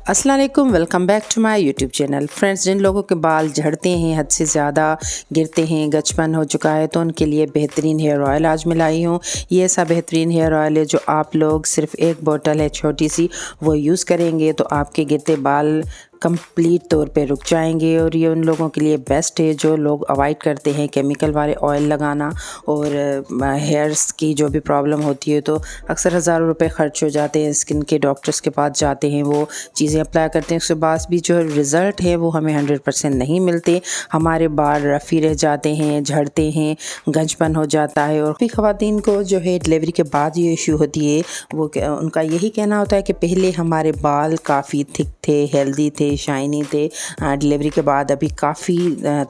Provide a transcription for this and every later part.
अस्सलाम वालेकुम, welcome back to my YouTube channel. Friends, जिन लोगों के बाल झड़ते हैं, हद से ज़्यादा गिरते हैं, गचपन हो चुका है, तो उनके लिए बेहतरीन हेयर ऑयल आज मैं लाई हूँ। ये ऐसा बेहतरीन हेयर ऑयल है जो आप लोग सिर्फ एक बोतल है छोटी सी, वो यूज़ करेंगे तो आपके गिरते बाल कंप्लीट तौर पे रुक जाएंगे। और ये उन लोगों के लिए बेस्ट है जो लोग अवॉइड करते हैं केमिकल वाले ऑयल लगाना, और हेयर्स की जो भी प्रॉब्लम होती है तो अक्सर हज़ारों रुपए ख़र्च हो जाते हैं। स्किन के डॉक्टर्स के पास जाते हैं, वो चीज़ें अप्लाई करते हैं, उसके बाद भी जो रिज़ल्ट है वो हमें 100% नहीं मिलते। हमारे बाल रफ़ी रह जाते हैं, झड़ते हैं, गंजपन हो जाता है। और ख़वातीन को जो है डिलीवरी के बाद ये इशू होती है, वो उनका यही कहना होता है कि पहले हमारे बाल काफ़ी थिक थे, हेल्दी थे, शाइनी थे, डिलीवरी के बाद अभी काफ़ी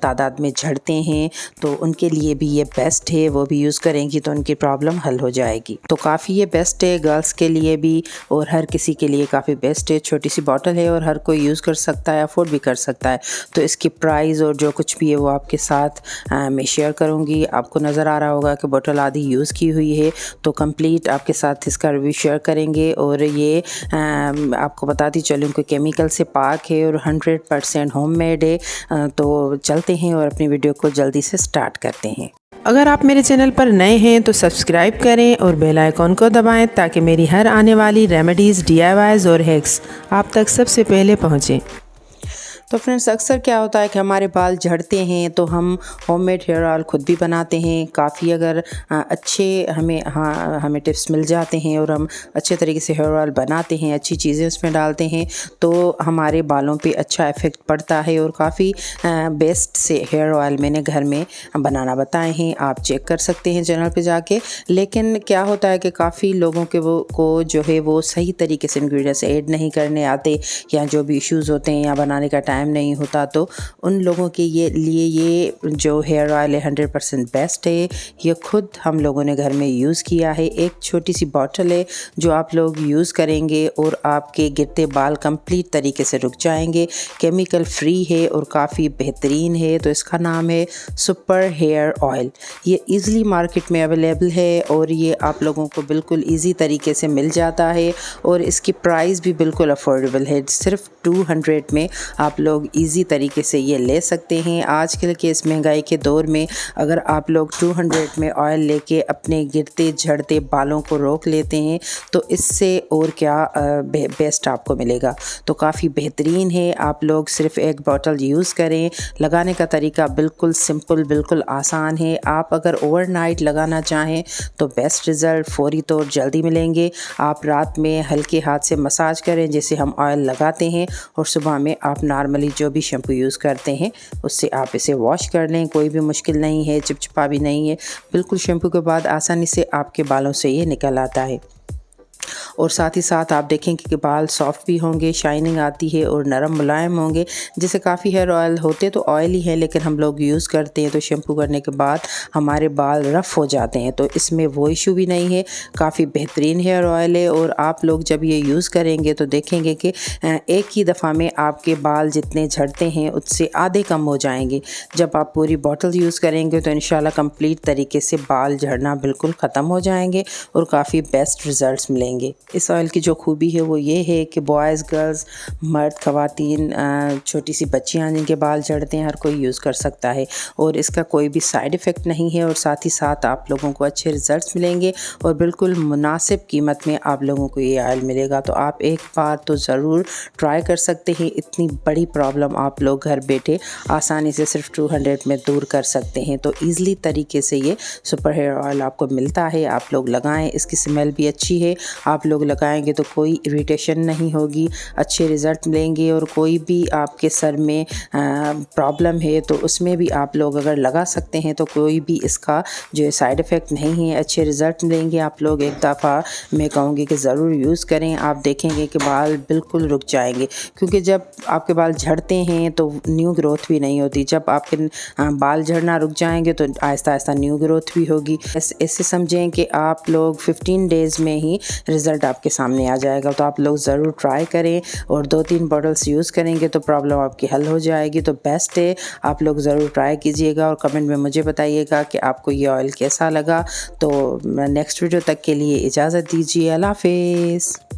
तादाद में झड़ते हैं। तो उनके लिए भी ये बेस्ट है, वो भी यूज़ करेंगी तो उनकी प्रॉब्लम हल हो जाएगी। तो काफ़ी ये बेस्ट है गर्ल्स के लिए भी, और हर किसी के लिए काफ़ी बेस्ट है। छोटी सी बॉटल है और हर कोई यूज़ कर सकता है, अफोर्ड भी कर सकता है। तो इसकी प्राइस और जो कुछ भी है वो आपके साथ मैं शेयर करूँगी। आपको नज़र आ रहा होगा कि बॉटल आधी यूज़ की हुई है, तो कंप्लीट आपके साथ इसका रिव्यू शेयर करेंगे। और ये आपको बताती चलूँ कि केमिकल से पाक है और 100% होममेड है। तो चलते हैं और अपनी वीडियो को जल्दी से स्टार्ट करते हैं। अगर आप मेरे चैनल पर नए हैं तो सब्सक्राइब करें और बेल आइकॉन को दबाएं ताकि मेरी हर आने वाली रेमेडीज़, DIYs और हैक्स आप तक सबसे पहले पहुंचें। तो फ्रेंड्स, अक्सर क्या होता है कि हमारे बाल झड़ते हैं तो हम होममेड हेयर ऑयल खुद भी बनाते हैं। काफ़ी अगर अच्छे हमें टिप्स मिल जाते हैं और हम अच्छे तरीके से हेयर ऑयल बनाते हैं, अच्छी चीज़ें उसमें डालते हैं, तो हमारे बालों पे अच्छा इफ़ेक्ट पड़ता है। और काफ़ी बेस्ट से हेयर ऑयल मैंने घर में बनाना बताए हैं, आप चेक कर सकते हैं चैनल पे जाके। लेकिन क्या होता है कि काफ़ी लोगों के को जो है वो सही तरीके से इंग्रेडिएंट्स ऐड नहीं करने आते, या जो भी इश्यूज़ होते हैं या बनाने का टाइम नहीं होता, तो उन लोगों के लिए ये जो हेयर ऑयल है 100% बेस्ट है। ये खुद हम लोगों ने घर में यूज़ किया है। एक छोटी सी बॉटल है जो आप लोग यूज़ करेंगे और आपके गिरते बाल कंप्लीट तरीके से रुक जाएंगे। केमिकल फ्री है और काफ़ी बेहतरीन है। तो इसका नाम है सुपर हेयर ऑयल। ये ईज़िली मार्केट में अवेलेबल है और ये आप लोगों को बिल्कुल ईजी तरीके से मिल जाता है, और इसकी प्राइस भी बिल्कुल अफोर्डेबल है। सिर्फ 200 में आप लोग इजी तरीके से ये ले सकते हैं। आजकल के इस महंगाई के दौर में अगर आप लोग 200 में ऑयल लेके अपने गिरते झड़ते बालों को रोक लेते हैं तो इससे और क्या बेस्ट आपको मिलेगा। तो काफ़ी बेहतरीन है। आप लोग सिर्फ एक बोतल यूज़ करें। लगाने का तरीका बिल्कुल सिंपल, बिल्कुल आसान है। आप अगर ओवरनाइट लगाना चाहें तो बेस्ट रिज़ल्ट फौरी तौर जल्दी मिलेंगे। आप रात में हल्के हाथ से मसाज करें जैसे हम ऑयल लगाते हैं, और सुबह में आप नॉर्मली जो भी शैम्पू यूज़ करते हैं उससे आप इसे वॉश कर लें। कोई भी मुश्किल नहीं है, चिपचिपा भी नहीं है, बिल्कुल शैम्पू के बाद आसानी से आपके बालों से ये निकल आता है। और साथ ही साथ आप देखेंगे कि बाल सॉफ्ट भी होंगे, शाइनिंग आती है और नरम मुलायम होंगे। जैसे काफ़ी हेयर ऑयल होते तो ऑयली हैं, लेकिन हम लोग यूज़ करते हैं तो शैम्पू करने के बाद हमारे बाल रफ़ हो जाते हैं। तो इसमें वो इशू भी नहीं है। काफ़ी बेहतरीन हेयर ऑयल है, और आप लोग जब ये यूज़ करेंगे तो देखेंगे कि एक ही दफ़ा में आपके बाल जितने झड़ते हैं उससे आधे कम हो जाएंगे। जब आप पूरी बॉटल यूज़ करेंगे तो इंशाल्लाह कंप्लीट तरीके से बाल झड़ना बिल्कुल ख़त्म हो जाएंगे और काफ़ी बेस्ट रिज़ल्ट्स मिलेंगे। इस ऑयल की जो खूबी है वो ये है कि बॉयज़, गर्ल्स, मर्द, ख़वातीन, छोटी सी बच्चियाँ जिनके बाल झड़ते हैं, हर कोई यूज़ कर सकता है। और इसका कोई भी साइड इफ़ेक्ट नहीं है, और साथ ही साथ आप लोगों को अच्छे रिज़ल्ट्स मिलेंगे और बिल्कुल मुनासिब कीमत में आप लोगों को ये ऑयल मिलेगा। तो आप एक बार तो ज़रूर ट्राई कर सकते हैं। इतनी बड़ी प्रॉब्लम आप लोग घर बैठे आसानी से सिर्फ 200 में दूर कर सकते हैं। तो ईज़िली तरीके से ये सुपर हेयर ऑयल आपको मिलता है। आप लोग लगाएं, इसकी स्मेल भी अच्छी है। आप लोग लगाएंगे तो कोई इरिटेशन नहीं होगी, अच्छे रिज़ल्ट मिलेंगे। और कोई भी आपके सर में प्रॉब्लम है तो उसमें भी आप लोग अगर लगा सकते हैं तो कोई भी इसका जो साइड इफ़ेक्ट नहीं है, अच्छे रिज़ल्ट मिलेंगे। आप लोग एक दफ़ा मैं कहूँगी कि ज़रूर यूज़ करें। आप देखेंगे कि बाल बिल्कुल रुक जाएंगे, क्योंकि जब आपके बाल झड़ते हैं तो न्यू ग्रोथ भी नहीं होती। जब आपके बाल झड़ना रुक जाएंगे तो आहिस्ता आहिस्ता न्यू ग्रोथ भी होगी। ऐसे समझें कि आप लोग 15 डेज़ में ही रिज़ल्ट आपके सामने आ जाएगा। तो आप लोग ज़रूर ट्राई करें, और 2-3 बॉटल्स यूज़ करेंगे तो प्रॉब्लम आपकी हल हो जाएगी। तो बेस्ट है, आप लोग ज़रूर ट्राई कीजिएगा और कमेंट में मुझे बताइएगा कि आपको ये ऑयल कैसा लगा। तो नेक्स्ट वीडियो तक के लिए इजाज़त दीजिए। अल्लाह हाफ़िज़।